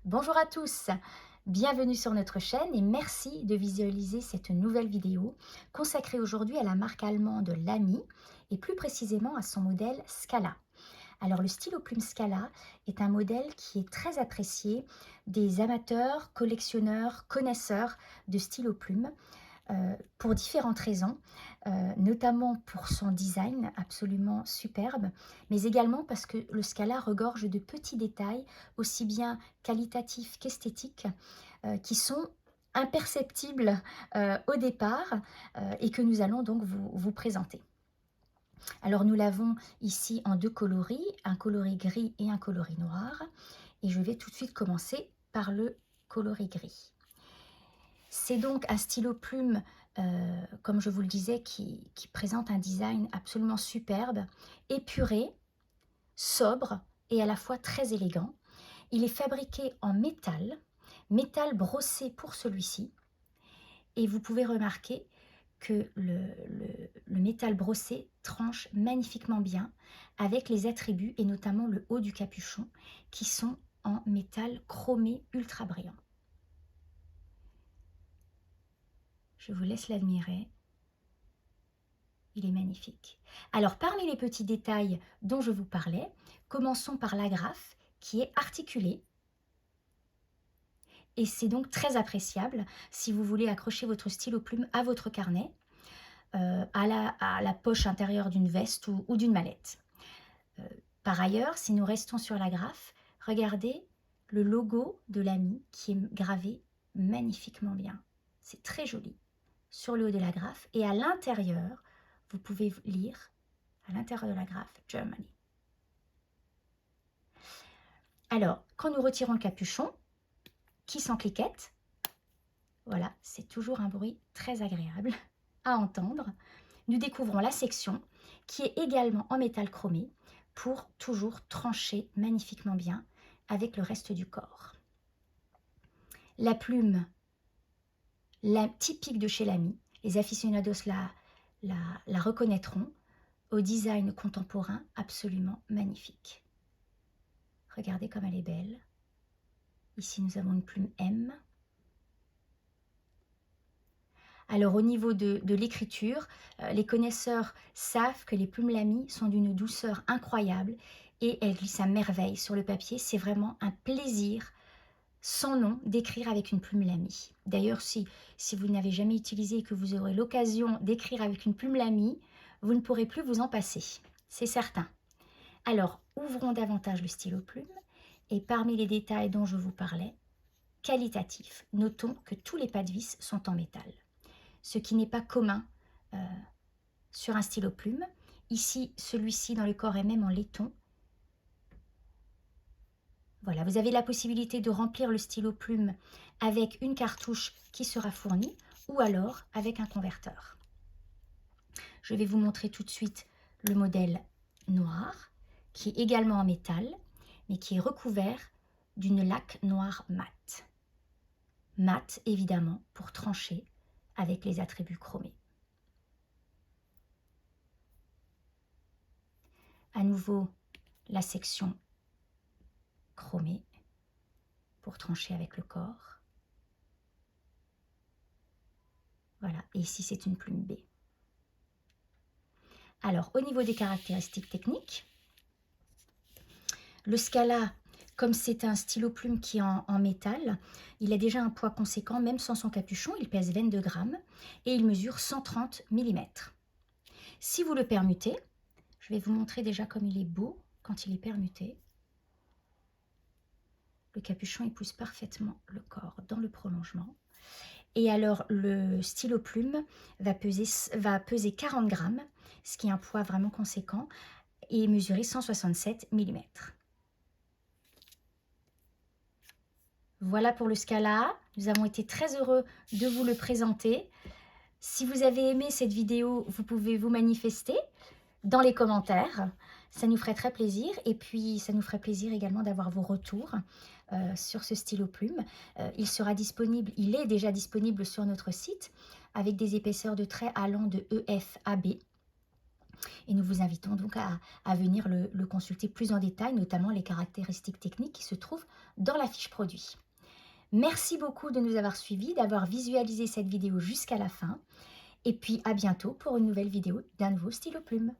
Bonjour à tous, bienvenue sur notre chaîne et merci de visualiser cette nouvelle vidéo consacrée aujourd'hui à la marque allemande Lamy et plus précisément à son modèle Scala. Alors le stylo plume Scala est un modèle qui est très apprécié des amateurs, collectionneurs, connaisseurs de stylo plume pour différentes raisons, notamment pour son design absolument superbe, mais également parce que le Scala regorge de petits détails, aussi bien qualitatifs qu'esthétiques, qui sont imperceptibles au départ et que nous allons donc vous présenter. Alors nous l'avons ici en deux coloris, un coloris gris et un coloris noir, et je vais tout de suite commencer par le coloris gris. C'est donc un stylo plume, comme je vous le disais, qui présente un design absolument superbe, épuré, sobre et à la fois très élégant. Il est fabriqué en métal, métal brossé pour celui-ci. Et vous pouvez remarquer que le métal brossé tranche magnifiquement bien avec les attributs et notamment le haut du capuchon qui sont en métal chromé ultra brillant. Je vous laisse l'admirer. Il est magnifique. Alors, parmi les petits détails dont je vous parlais, commençons par l'agrafe qui est articulée. Et c'est donc très appréciable si vous voulez accrocher votre stylo plume à votre carnet, à la poche intérieure d'une veste ou d'une mallette. Par ailleurs, si nous restons sur l'agrafe, regardez le logo de Lamy qui est gravé magnifiquement bien. C'est très joli sur le haut de l'agrafe et à l'intérieur, vous pouvez lire à l'intérieur de l'agrafe Germany. Alors, quand nous retirons le capuchon, qui s'encliquette, voilà, c'est toujours un bruit très agréable à entendre. Nous découvrons la section qui est également en métal chromé pour toujours trancher magnifiquement bien avec le reste du corps. La plume, la typique de chez Lamy, les aficionados la reconnaîtront, au design contemporain absolument magnifique. Regardez comme elle est belle. Ici, nous avons une plume M. Alors, au niveau de l'écriture, les connaisseurs savent que les plumes Lamy sont d'une douceur incroyable et elles glissent à merveille sur le papier. C'est vraiment un plaisir sans nom d'écrire avec une plume Lamy. D'ailleurs, si vous n'avez jamais utilisé et que vous aurez l'occasion d'écrire avec une plume Lamy, vous ne pourrez plus vous en passer, c'est certain. Alors, ouvrons davantage le stylo plume et parmi les détails dont je vous parlais, qualitatifs, notons que tous les pas de vis sont en métal, ce qui n'est pas commun sur un stylo plume. Ici, celui-ci dans le corps est même en laiton. Voilà, vous avez la possibilité de remplir le stylo plume avec une cartouche qui sera fournie ou alors avec un converteur. Je vais vous montrer tout de suite le modèle noir qui est également en métal mais qui est recouvert d'une laque noire mat. Mat évidemment pour trancher avec les attributs chromés. À nouveau la section chromée pour trancher avec le corps. Voilà, et ici c'est une plume B. Alors, au niveau des caractéristiques techniques, le Scala, comme c'est un stylo plume qui est en métal, il a déjà un poids conséquent, même sans son capuchon, il pèse 22 grammes et il mesure 130 mm. Si vous le permutez, je vais vous montrer déjà comme il est beau quand il est permuté. Le capuchon épouse parfaitement le corps dans le prolongement. Et alors, le stylo plume va peser 40 grammes, ce qui est un poids vraiment conséquent, et mesurer 167 mm. Voilà pour le Scala. Nous avons été très heureux de vous le présenter. Si vous avez aimé cette vidéo, vous pouvez vous manifester dans les commentaires. Ça nous ferait très plaisir. Et puis, ça nous ferait plaisir également d'avoir vos retours sur ce stylo plume. Il sera disponible, il est déjà disponible sur notre site avec des épaisseurs de traits allant de EF à B. Et nous vous invitons donc à venir le consulter plus en détail, notamment les caractéristiques techniques qui se trouvent dans la fiche produit. Merci beaucoup de nous avoir suivis, d'avoir visualisé cette vidéo jusqu'à la fin. Et puis à bientôt pour une nouvelle vidéo d'un nouveau stylo plume.